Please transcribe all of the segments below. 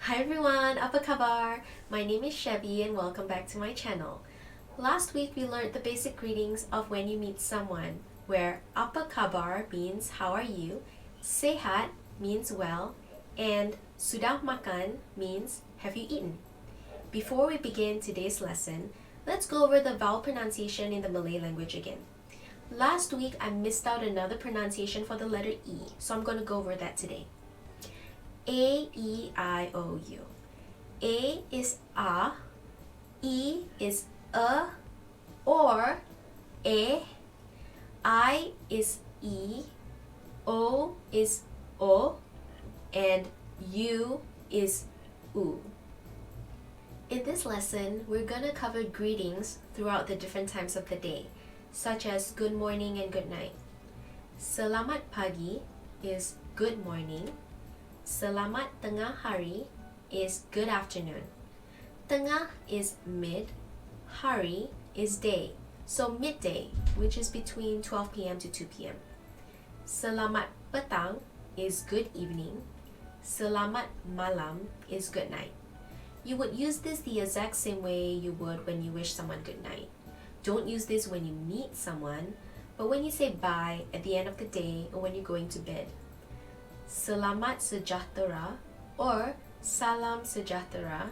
Hi everyone, apa kabar? My name is Chevy and welcome back to my channel. Last week we learned the basic greetings of when you meet someone, where apa kabar means how are you, sihat means well, and sudah makan means have you eaten. Before we begin today's lesson, let's go over the vowel pronunciation in the Malay language again. Last week I missed out another pronunciation for the letter E, so I'm going to go over that today. A, E, I, O, U. A is A, E is or E, I is E, O is O, and U is U. In this lesson, we're gonna cover greetings throughout the different times of the day, such as good morning and good night. Selamat pagi is good morning. Selamat tengah hari is good afternoon. Tengah is mid, hari is day, so midday, which is between 12 p.m. to 2 p.m. Selamat petang is good evening. Selamat malam is good night. You would use this the exact same way you would when you wish someone good night. Don't use this when you meet someone, but when you say bye at the end of the day or when you're going to bed. Selamat sejahtera or Salam sejahtera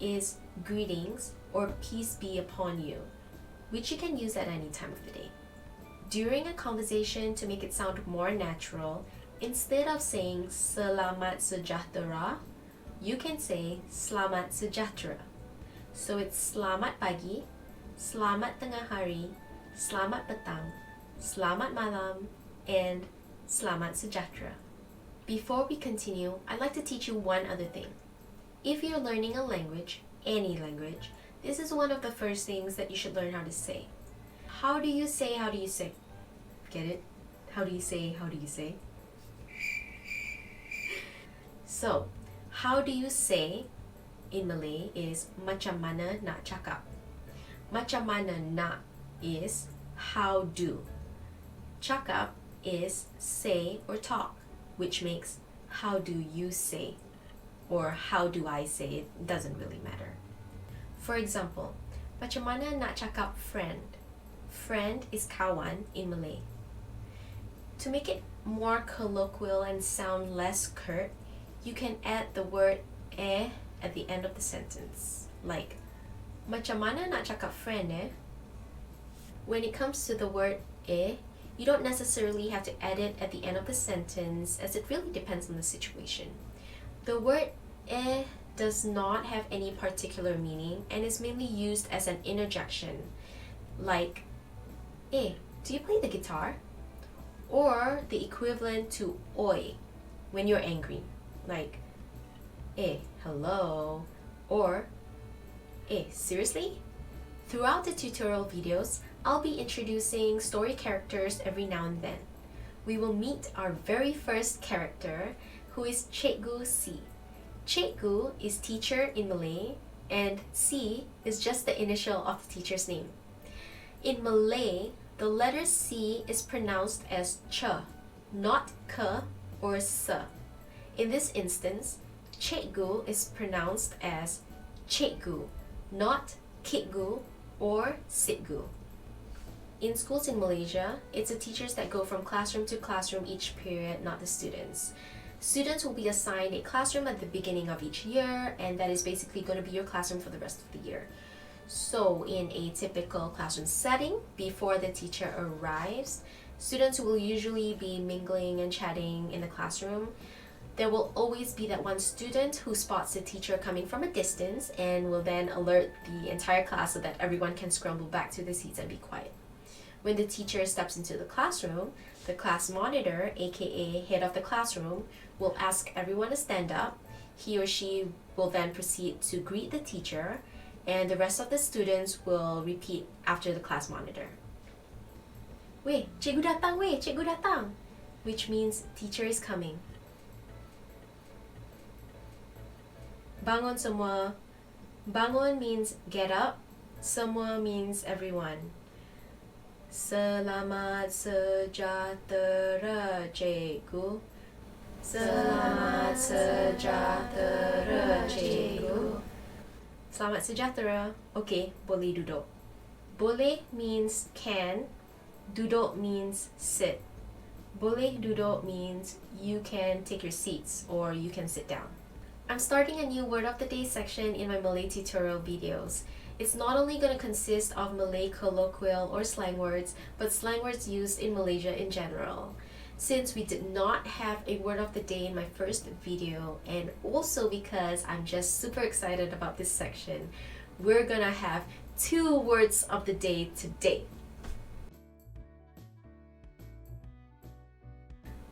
is greetings or peace be upon you, which you can use at any time of the day. During a conversation, to make it sound more natural, instead of saying Selamat sejahtera, you can say Selamat sejahtera. So it's Selamat pagi, Selamat tengah hari, Selamat petang, Selamat malam, and Selamat sejahtera. Before we continue, I'd like to teach you one other thing. If you're learning a language, any language, this is one of the first things that you should learn how to say. How do you say, how do you say? Get it? How do you say, how do you say? So, how do you say in Malay is macam mana nak cakap. Macam mana nak is how do. Cakap is say or talk, which makes how do you say or how do I say, it doesn't really matter. For example, macam mana nak cakap friend? Friend is kawan in Malay. To make it more colloquial and sound less curt, you can add the word at the end of the sentence, like macam mana nak cakap friend eh? When it comes to the word you don't necessarily have to add it at the end of the sentence, as it really depends on the situation. The word does not have any particular meaning and is mainly used as an interjection, like do you play the guitar? Or the equivalent to oi when you're angry, like hello, or seriously? Throughout the tutorial videos, I'll be introducing story characters every now and then. We will meet our very first character, who is Cikgu C. Cikgu is teacher in Malay, and C is just the initial of the teacher's name. In Malay, the letter C is pronounced as ch, not k or s. In this instance, Cikgu is pronounced as Cikgu, not Kitgu or Sitgu. In schools in Malaysia, it's the teachers that go from classroom to classroom each period, not the students. Students will be assigned a classroom at the beginning of each year, and that is basically going to be your classroom for the rest of the year. So in a typical classroom setting, before the teacher arrives, students will usually be mingling and chatting in the classroom. There will always be that one student who spots the teacher coming from a distance and will then alert the entire class so that everyone can scramble back to their seats and be quiet. When the teacher steps into the classroom, the class monitor, aka head of the classroom, will ask everyone to stand up. He or she will then proceed to greet the teacher, and the rest of the students will repeat after the class monitor. Weh, cikgu datang weh, cikgu datang, which means teacher is coming. Bangun semua. Bangun means get up. Semua means everyone. Selamat sejahtera, cikgu. Selamat sejahtera, Cikgu. Selamat sejahtera. Okay, boleh duduk. Boleh means can. Duduk means sit. Boleh duduk means you can take your seats or you can sit down. I'm starting a new word of the day section in my Malay tutorial videos. It's not only going to consist of Malay colloquial or slang words, but slang words used in Malaysia in general. Since we did not have a word of the day in my first video, and also because I'm just super excited about this section, we're gonna have 2 words of the day today.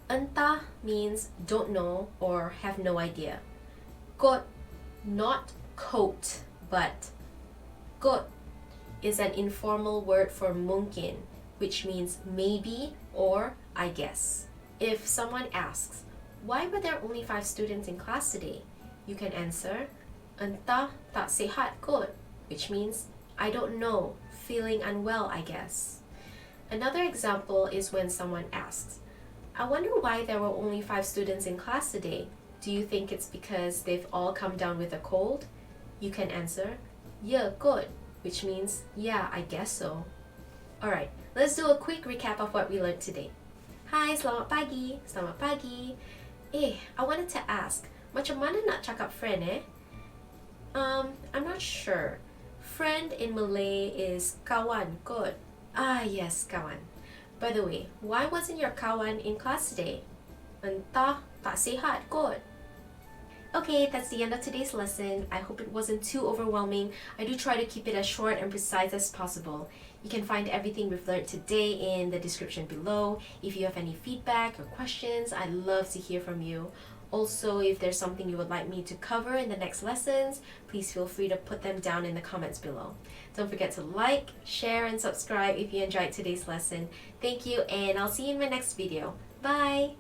Entah means don't know or have no idea. Kot, not coat, but kot is an informal word for mungkin, which means maybe or I guess. If someone asks, why were there only 5 students in class today? You can answer, Entah, tak sihat kot, which means I don't know, feeling unwell, I guess. Another example is when someone asks, I wonder why there were only 5 students in class today. Do you think it's because they've all come down with a cold? You can answer, Ya kot, which means yeah, I guess so. Alright, let's do a quick recap of what we learned today. Hi, selamat pagi. Selamat pagi. I wanted to ask, macam mana nak cakap friend I'm not sure. Friend in Malay is Kawan kot. Ah yes, Kawan. By the way, why wasn't your Kawan in class today? Entah, tak sihat kot. Okay, that's the end of today's lesson. I hope it wasn't too overwhelming. I do try to keep it as short and precise as possible. You can find everything we've learned today in the description below. If you have any feedback or questions, I'd love to hear from you. Also, if there's something you would like me to cover in the next lessons, please feel free to put them down in the comments below. Don't forget to like, share, and subscribe if you enjoyed today's lesson. Thank you, and I'll see you in my next video. Bye!